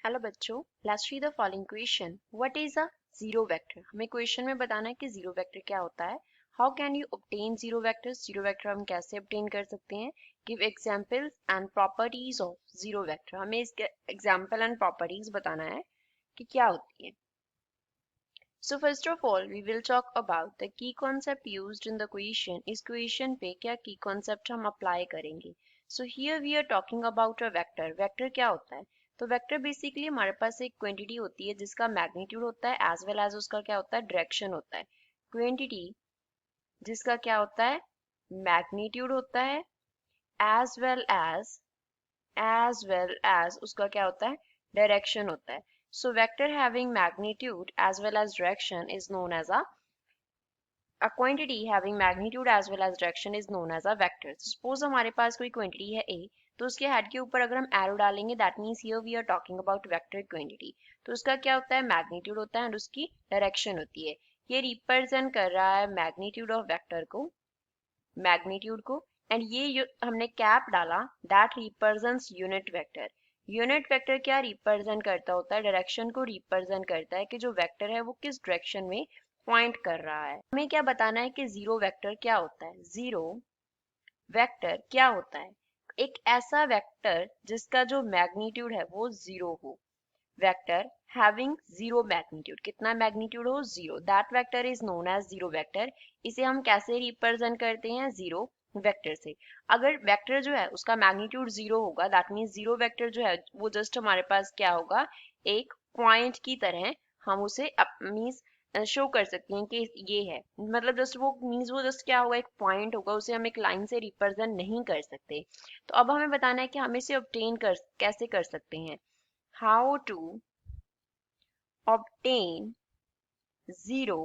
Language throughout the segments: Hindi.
हेलो बच्चों, let's see the following question. What is a zero vector? हमें क्वेश्चन में बताना है कि जीरो वेक्टर क्या होता है। How can you obtain zero vectors? Zero vector हम कैसे ऑब्टेन कर सकते हैं? Give examples and properties of zero vector. हमें इसके एग्जांपल एंड प्रॉपर्टीज बताना है कि क्या होती है। So first of all, we will talk about the key concept used in the question. इस question पे क्या key concept हम apply करेंगे? So here we are talking about a vector. Vector क्या होता है? तो वेक्टर बेसिकली हमारे पास एक क्वांटिटी होती है जिसका मैग्नीट्यूड होता है एज वेल एज उसका क्या होता है, डायरेक्शन होता है। क्वांटिटी जिसका क्या होता है, मैग्नीट्यूड होता है एज वेल एज उसका क्या होता है, डायरेक्शन होता है। So vector having magnitude as well as direction is known as a quantity having magnitude as well as direction is known as a vector. Suppose हमारे पास कोई quantity है a, तो उसके हेड के ऊपर अगर हम एरो डालेंगे that means here we are talking about vector quantity. तो उसका क्या होता है, मैग्नीट्यूड होता है एंड उसकी डायरेक्शन होती है। ये रिप्रेजेंट कर रहा है मैग्नीट्यूड ऑफ वेक्टर को, मैग्नीट्यूड को। एंड ये हमने कैप डाला that represents unit vector. Unit vector क्या रिप्रेजेंट करता होता है, डायरेक्शन को रिप्रेजेंट करता है कि जो वेक्टर है वो किस डायरेक्शन में पॉइंट कर रहा है। हमें क्या बताना है कि जीरो वेक्टर क्या होता है। जीरो वेक्टर क्या होता है, एक ऐसा वेक्टर जिसका जो मैग्नीट्यूड है वो जीरो हो। वेक्टर हैविंग जीरो मैग्नीट्यूड, कितना मैग्नीट्यूड हो, zero, that vector is known as zero vector. इसे हम कैसे रिप्रेजेंट करते हैं, जीरो वेक्टर से। अगर वेक्टर जो है उसका मैग्नीट्यूड जीरो होगा दैट मीन्स जीरो वेक्टर जो है वो जस्ट हमारे पास क्या होगा, एक पॉइंट की तरह हम उसे मीन्स शो कर सकते हैं कि ये है, मतलब जस्ट वो मीन्स वो जस्ट क्या होगा, एक पॉइंट होगा, उसे हम एक लाइन से रिप्रेजेंट नहीं कर सकते। तो अब हमें बताना है कि हम इसे ऑब्टेन कर कैसे कर सकते हैं। How to obtain zero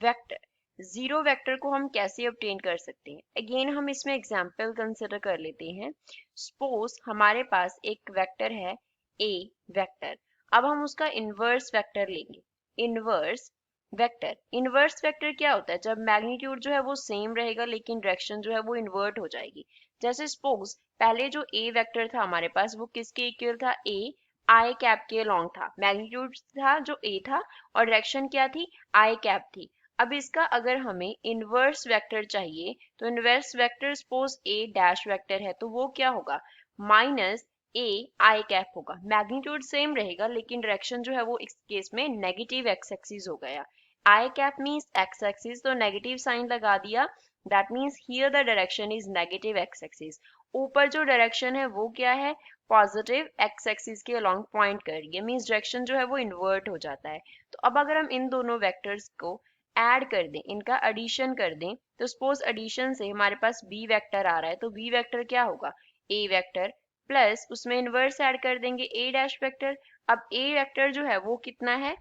vector, zero vector को हम कैसे obtain कर सकते हैं। अगेन हम इसमें एग्जांपल कंसिडर कर लेते हैं। सपोज हमारे पास एक वेक्टर है a वेक्टर, अब हम उसका इनवर्स वेक्टर लेंगे। इनवर्स वेक्टर, इनवर्स वेक्टर क्या होता है, जब मैग्नीट्यूड जो है वो सेम रहेगा लेकिन डायरेक्शन जो है वो इन्वर्ट हो जाएगी। जैसे सपोज पहले जो a वेक्टर था हमारे पास वो किसके इक्वल था, a आई कैप के लॉन्ग था, मैग्नीट्यूड था जो a था और डायरेक्शन क्या थी, आई कैप थी। अब इसका अगर हमें इनवर्स वेक्टर चाहिए तो inverse vector suppose a dash vector है तो वो क्या होगा, माइनस a आई कैप होगा। मैग्नीट्यूड सेम रहेगा लेकिन डायरेक्शन जो है वो इस केस में नेगेटिव एक्स एक्सिस हो गया। आई कैप मीन्स एक्स एक्सिस, तो नेगेटिव साइन लगा दिया, that means here the direction is negative x axis. ऊपर जो डायरेक्शन है वो क्या है, पॉजिटिव एक्स एक्सिस के अलोंग पॉइंट कर रही है, मीन्स डायरेक्शन जो है वो इन्वर्ट हो जाता है। तो अब अगर हम इन दोनों वेक्टर्स को ऐड कर दें, इनका एडिशन कर दें, तो सपोज एडिशन से हमारे पास बी वेक्टर आ रहा है तो बी वेक्टर क्या होगा, ए वेक्टर प्लस उसमें इनवर्स ऐड कर देंगे ए डैश वेक्टर। अब ए वेक्टर जो है वो कितना है,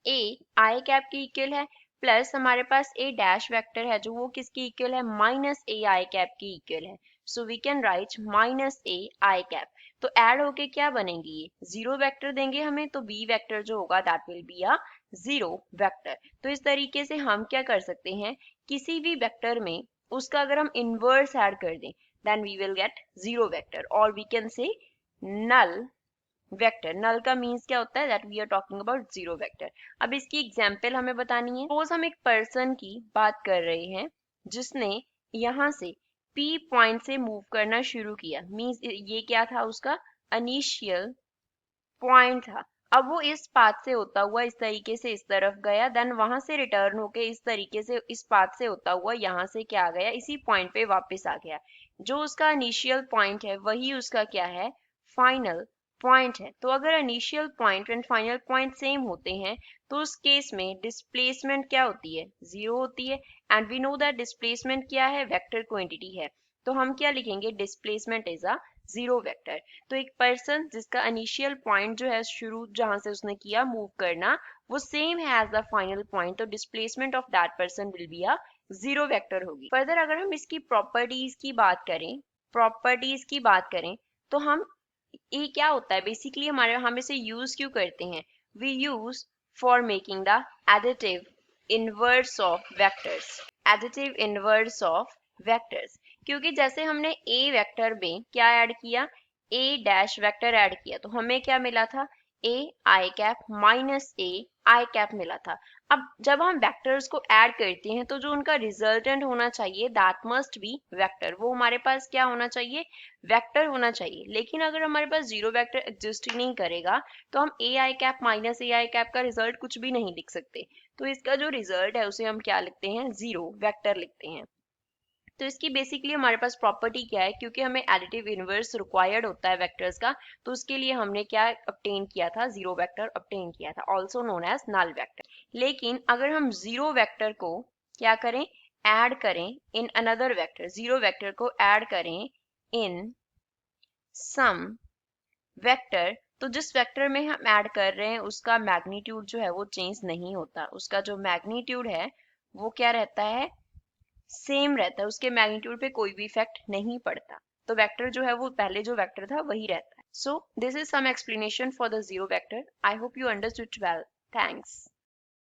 ए आई कैप की इक्वल है, प्लस हमारे पास ए डैश वेक्टर है जो वो किसकी इक्वल है, माइनस ए आई कैप की इक्वल है। So we can write minus A I cap. तो ऐड होके क्या बनेंगी, ये जीरो वेक्टर देंगे हमें, तो बी वेक्टर जो होगा that will be a zero vector. तो इस तरीके से हम क्या कर सकते हैं, किसी भी वेक्टर में उसका अगर हम इनवर्स ऐड कर दें then we will get zero vector, और we can say null vector. Null का मीन्स क्या होता है, that we are talking about zero vector. अब इसकी एग्जांपल हमें बतानी है। सपोज हम एक पर्सन की बात कर रहे हैं जिसने यहाँ से P पॉइंट से मूव करना शुरू किया, मीन्स ये क्या था, उसका इनिशियल पॉइंट था। अब वो इस पाथ से होता हुआ इस तरीके से इस तरफ गया, देन वहां से रिटर्न होके इस तरीके से इस पाथ से होता हुआ यहाँ से क्या आ गया, इसी पॉइंट पे वापस आ गया। जो उसका इनिशियल पॉइंट है वही उसका क्या है, फाइनल पॉइंट है। तो अगर initial point and final point same होते हैं तो उस केस में डिस्प्लेसमेंट क्या होती है, जीरो होती है। And we know that displacement क्या है, वेक्टर क्वांटिटी है। तो हम क्या लिखेंगे, displacement is a zero vector. तो एक पर्सन जिसका इनिशियल पॉइंट जो है शुरू जहां से उसने किया मूव करना वो सेम है एज द फाइनल पॉइंट, तो displacement of that person will be a zero vector होगी। फर्दर अगर हम इसकी प्रॉपर्टीज की बात करें, प्रॉपर्टीज की बात करें तो हम, ये क्या होता है बेसिकली, हमारे हम इसे यूज क्यों करते हैं, we use for making the additive inverse of vectors, additive inverse of vectors. क्योंकि जैसे हमने ए वेक्टर में क्या ऐड किया, ए डैश वेक्टर ऐड किया तो हमें क्या मिला था, ए I cap minus A I cap मिला था। अब जब हम वेक्टर्स को ऐड करते हैं तो जो उनका रिजल्टेंट होना चाहिए दैट मस्ट बी वेक्टर, वो हमारे पास क्या होना चाहिए, वेक्टर होना चाहिए। लेकिन अगर हमारे पास जीरो वेक्टर एग्जिस्ट ही नहीं करेगा तो हम ए I cap minus A I cap का रिजल्ट कुछ भी नहीं लिख सकते। तो इसका जो रिजल्ट है उसे हम क्या लिखते हैं, जीरो वेक्टर लिखते हैं। तो इसकी बेसिकली हमारे पास प्रॉपर्टी क्या है, क्योंकि हमें एडिटिव इनवर्स रिक्वायर्ड होता है वेक्टर्स का, तो उसके लिए हमने क्या ऑब्टेन किया था, जीरो वेक्टर ऑब्टेन किया था, also known as null vector. लेकिन अगर हम जीरो वेक्टर को क्या करें, ऐड करें in another vector, zero vector को ऐड करें इन सम वेक्टर, तो जिस वेक्टर में हम ऐड कर रहे हैं उसका मैग्नीट्यूड जो है वो चेंज नहीं होता, उसका जो मैग्नीट्यूड है वो क्या रहता है, सेम रहता है, उसके मैग्नीट्यूड पे कोई भी इफेक्ट नहीं पड़ता। तो वेक्टर जो है वो पहले जो वेक्टर था वही रहता है। So this is some explanation for the zero vector. I hope you understood well. Thanks.